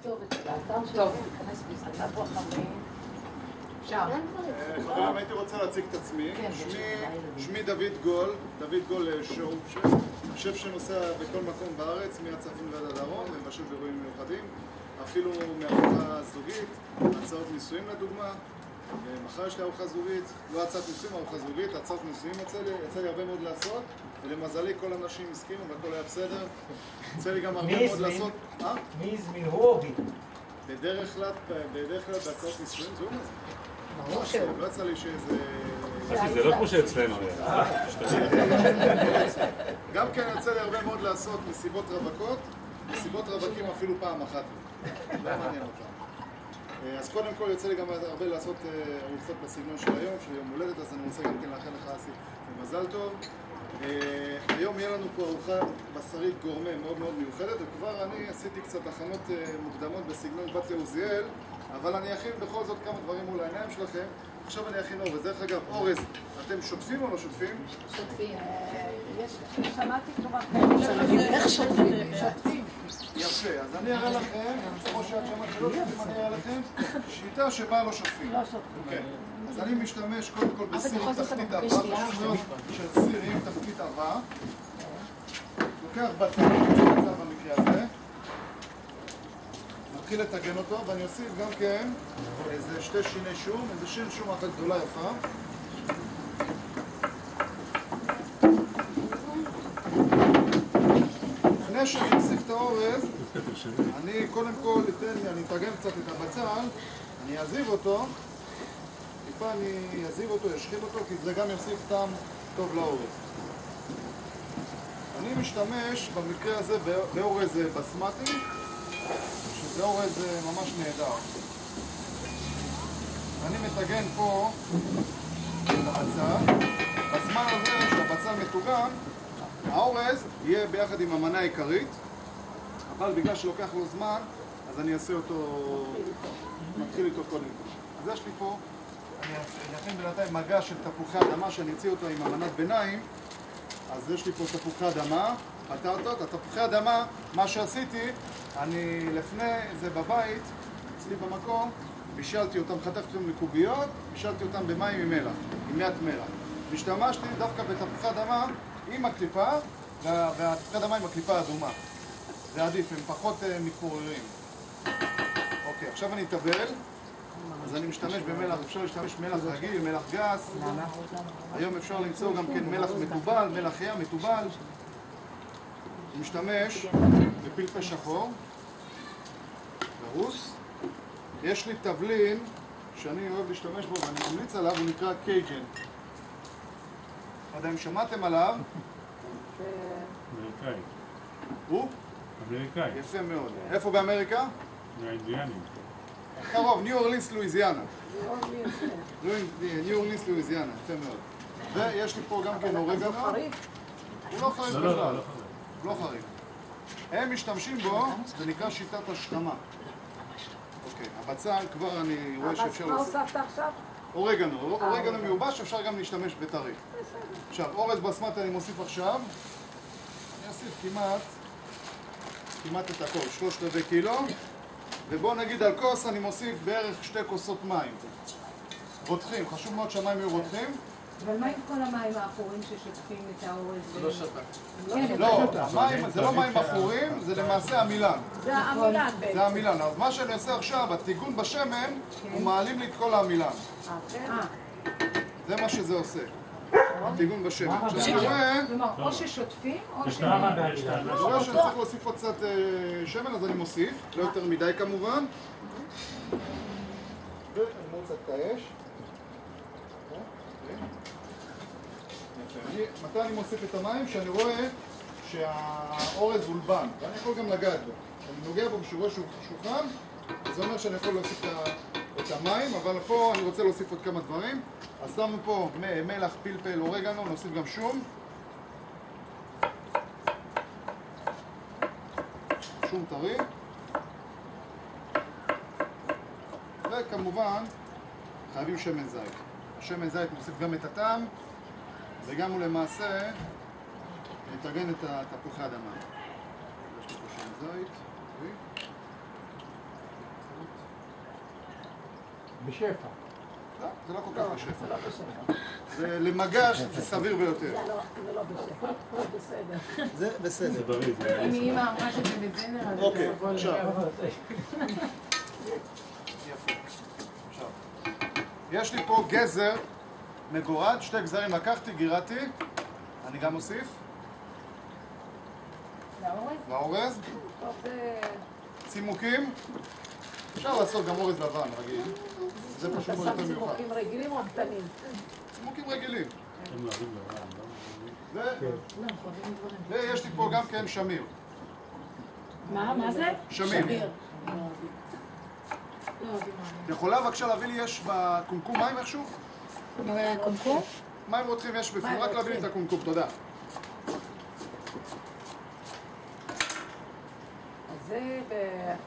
הכתובת של האתר שלנו, להיכנס בזה. אתה פה חברים. אפשר. חברים, הייתי רוצה להציג את עצמי. שמי דוד גול שואו, שף שנוסע בכל מקום בארץ, מהצפון ועד הדרום, ומשהו באירועים מיוחדים, אפילו מארוחה זוגית, הצעות נישואים לדוגמה. מחר יש לי ארוחה זוגית, לא הצעת נישואים, ארוחה זוגית, הצעות נישואים יצא לי הרבה מאוד לעשות, ולמזלי כל האנשים הסכימו והכל היה בסדר. יצא לי גם הרבה מאוד לעשות... מי הזמין? הוא או בי? בדרך כלל בהצעות נישואים זו מה זה? ברור שהוא. לא יצא לי שאיזה... זה לא כמו שאצלנו. גם כן יצא לי הרבה מאוד לעשות מסיבות רווקות, מסיבות רווקים אפילו פעם אחת. לא מעניין אותם. אז קודם כל יוצא לי גם הרבה לעשות ארוחות בסגנון של היום, של יום הולדת, אז אני רוצה גם כן לאחל לך אסי מזל טוב. היום יהיה לנו פה ארוחה בשרית גורמה מאוד מאוד מיוחדת, וכבר אני עשיתי קצת הכנות מוקדמות בסגנון בת עוזיאל, אבל אני אכין בכל זאת כמה דברים מול העיניים שלכם. עכשיו אני אכין אורז. דרך אגב, אורז, אתם שוטפים או לא שוטפים? שוטפים. שמעתי כבר. איך שוטפים? שוטפים. יפה, אז אני אראה לכם, כמו שאת שמעת שלא שוטפים, אני אראה לכם שיטה שבה לא שוטפים. לא שוטפים. אז אני משתמש קודם כל בסיר עם תחתית עבה, פשוט מאוד של סיר עם תחתית עבה. לוקח בצל במקרה הזה. מתחיל לטגן אותו, ואני אוסיף גם כן איזה שתי שיני שום, איזה שין שום אחת גדולה יפה. לפני שאני אוסיף את האורז, אני קודם כל אני אטגן קצת את הבצל, אני אעזיב אותו, טיפה אני אעזיב אותו, אשחיל אותו, כי זה גם יוסיף טעם טוב לאורז. אני משתמש במקרה הזה באורז בסמטי, שזה אורז ממש נהדר. אני מטגן פה את הבצל. בזמן הזה שהבצל מטוגן, האורז יהיה ביחד עם המנה העיקרית, אבל בגלל שלוקח לו זמן, אז אני אעשה אותו, מתחיל איתו קודם כל. אז יש לי פה, אני אכין בינתיים מגע של תפוחי אדמה שאני אציא אותו עם המנת ביניים. אז יש לי פה תפוחי אדמה, פטרטות. התפוחי אדמה, מה שעשיתי, אני לפני זה בבית, אצלי במקום, בישלתי אותם, חתכתי אותם לקוביות, בישלתי אותם במים עם מלח, עם מעט מלח. השתמשתי דווקא בתפוחי אדמה עם הקליפה, והתפוחי אדמה עם הקליפה האדומה. זה עדיף, הם פחות מתפוררים. אוקיי, עכשיו אני אטבל. אז אני משתמש במלח, אפשר להשתמש מלח רגיל, מלח גס. היום אפשר למצוא גם כן מלח מתובל, מלח ים מתובל. אני משתמש בפלפל שחור, גרוס. יש לי תבלין שאני אוהב להשתמש בו ואני ממליץ עליו, הוא נקרא קייג'ן. לא יודע אם שמעתם עליו. אמריקאי. הוא? אמריקאי. יפה מאוד. איפה באמריקה? מהאינדיאנים. קרוב, ניו אורלינס, לואיזיאנה. ניו אורלינס, לואיזיאנה, יפה מאוד. ויש לי פה גם כן אורגנו. הוא לא חריף בכלל. לא חריף. הם משתמשים בו, זה נקרא שיטת השכמה. אוקיי, הבצל כבר אני רואה שאפשר מה הוספת עכשיו? אורגנו. אורגנו מיובש, אפשר גם להשתמש בטרי. עכשיו, אורז בסמטי אני מוסיף עכשיו. אני אוסיף כמעט את הכל, 3/4 קילו. ובואו נגיד על כוס אני מוסיף בערך 2 כוסות מים. רותחים, חשוב מאוד שהמים יהיו רותחים. אבל מה עם כל המים האפורים ששוטפים את האורז? לא שטק. לא, זה לא מים אפורים, זה למעשה המילן. זה המילן בעצם. זה המילן. אז מה שאני עושה עכשיו, הטיגון בשמן, הוא מעלים לי את כל המילן. זה מה שזה עושה. הטיגון בשמן. כלומר, או ששוטפים, או ש... אני רואה שאני צריך להוסיף עוד קצת שמן, אז אני מוסיף. לא יותר מדי כמובן. ואני מוצא את האש. מתי אני מוסיף את המים? כשאני רואה שהאורז הולבן, ואני יכול גם לגעת בו. כשאני נוגע בו כשהוא רואה שהוא חם, זה אומר שאני יכול להוסיף את המים, אבל פה אני רוצה להוסיף עוד כמה דברים. אז שמנו פה מלח, פלפל, אורגנו, נוסיף גם שום. שום טרי. וכמובן, חייבים שמן זית. השמן זית מוסיף גם את הטעם, וגם הוא למעשה יטגן את תפוחי האדמה. יש לי פה שמן זית. בשפע. לא, זה לא כל כך בשפע. זה למגש, זה סביר ביותר. זה לא בשפע, זה בסדר. זה בסדר. זה בריא, זה אם אמא אמרה שזה בזנר, אז אוקיי, זה סבול. עכשיו. יש לי פה גזר מגורד, 2 גזרים לקחתי, גירדתי. אני גם מוסיף. לאורז? לאורז. טוב, זה... צימוקים. אפשר לעשות גם אורז לבן רגיל. זה פשוט אתה יותר שם מיוחד. צימוקים רגילים או קטנים? צימוקים רגילים. הם אוהבים לבן, לא? ו- לא, חייבים דברים. ויש לי פה גם כן שמיר. מה זה? שמיר. לא יודעים את יכולה בבקשה להביא לי, יש בקומקום מים איכשהו? קומקום? מים רותחים יש בפנים, מים רק להביא לי את רותחים. הקומקום, תודה. אז זה,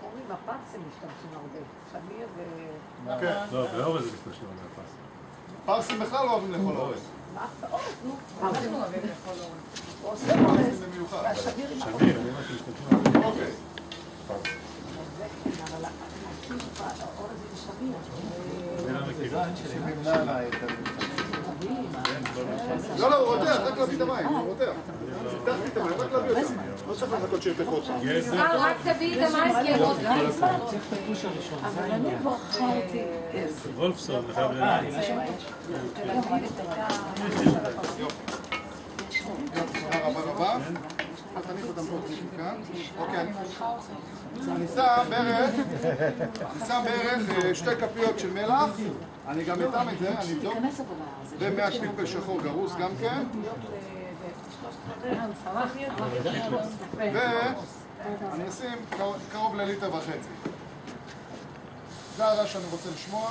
אומרים, הפרסים משתמשים הרבה. שמיר ו... כן. לא, באורז זה משתמשים על הפס. פרסים בכלל לא אוהבים לאכול אורז. מה? אורז, נו. אנחנו אוהבים לאכול אורז. עושה פרסים אורז. במיוחד. והשמיר עם האורז. שמיר, אני אומר שמשתמשים על אוקיי. זה כן, אבל האורז עם שמיר. זה לא מכירה. לא, לא, הוא רותח, רק להביא את המים, הוא רותח. פיתחתי את המים, רק להביא אותם. לא צריך לחכות שירתחו אותם. רק תביאי את המים, כי הם אבל אני בחרתי. וולפסון, אני חייב להגיד. תודה רבה רבה. תניח אותם פה כאן. אוקיי. אני שם בערך 2 כפיות של מלח. אני גם אטעם את זה, אני אבדוק. ומעט פלפל שחור גרוס גם כן. ואני אשים קרוב ל1.5 ליטר. זה הרעש שאני רוצה לשמוע.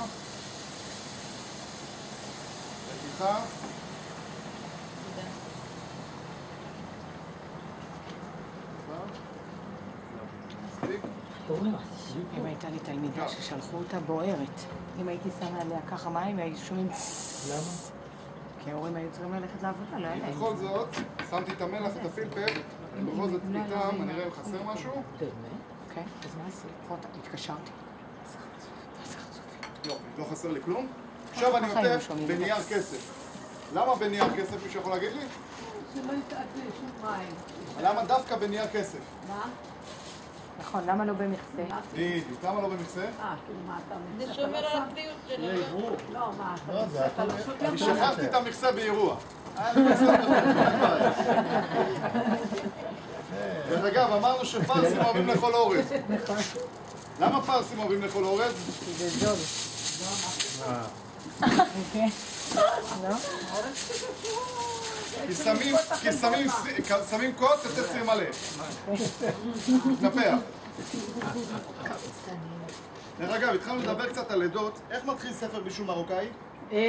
איתך. מספיק? אם הייתה לי תלמידה ששלחו אותה בוערת, אם הייתי שמה עליה ככה מים, הייתי שומעים למה? כי ההורים היו צריכים ללכת לעבודה, לא היה להם. בכל זאת, שמתי את המלח, את הפלפל, בכל זאת איתם, אני אראה אם חסר משהו. אוקיי, אז מה עשית? התקשרתי. לא, לא חסר לי כלום. עכשיו אני עוטף בנייר כסף. למה בנייר כסף, מישהו יכול להגיד לי? שלא יתעד שום מים. למה דווקא בנייר כסף? מה? נכון, למה לא במכסה? בדיוק, למה לא במכסה? כאילו מה אתה... זה שומר על הבריאות שלנו. לא, מה אתה... אני שכחתי את המכסה באירוע. דרך אגב, אמרנו שפרסים אוהבים לאכול אורז. למה פרסים אוהבים לאכול אורז? זה זול. אוקיי. לא? כי שמים כוס, יוצא סיר מלא. מתנפח. דרך אגב, התחלנו לדבר קצת על עדות. איך מתחיל ספר בישול מרוקאי? יש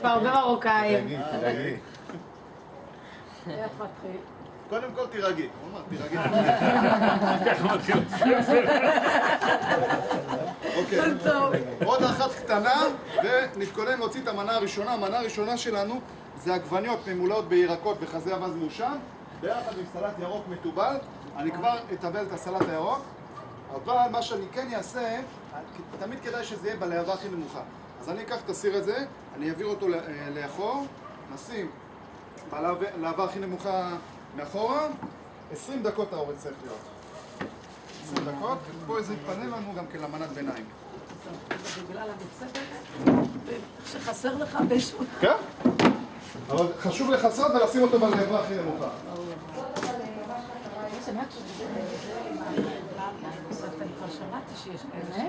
פה הרבה מרוקאים. איך מתחיל? קודם כל תירגעי. הוא אמר, תירגעי. אוקיי. עוד אחת קטנה, ונתכונן להוציא את המנה הראשונה. המנה הראשונה שלנו זה עגבניות ממולאות בירקות וחזה אבז מושם, ביחד עם סלט ירוק מתובל. אני כבר אטבל את הסלט הירוק, אבל מה שאני כן אעשה, תמיד כדאי שזה יהיה בלהבה הכי נמוכה. אז אני אקח את הסיר הזה, אני אעביר אותו לאחור, נשים בלהבה הכי נמוכה מאחורה, 20 דקות האורז צריך להיות. 20 דקות, ופה זה יתפנה לנו גם כלמנת ביניים. זה בגלל המכסה שחסר לך באיזשהו... כן? אבל חשוב לחסות ולשים אותו בלהבה הכי נמוכה. אני כבר שמעתי שיש כאלה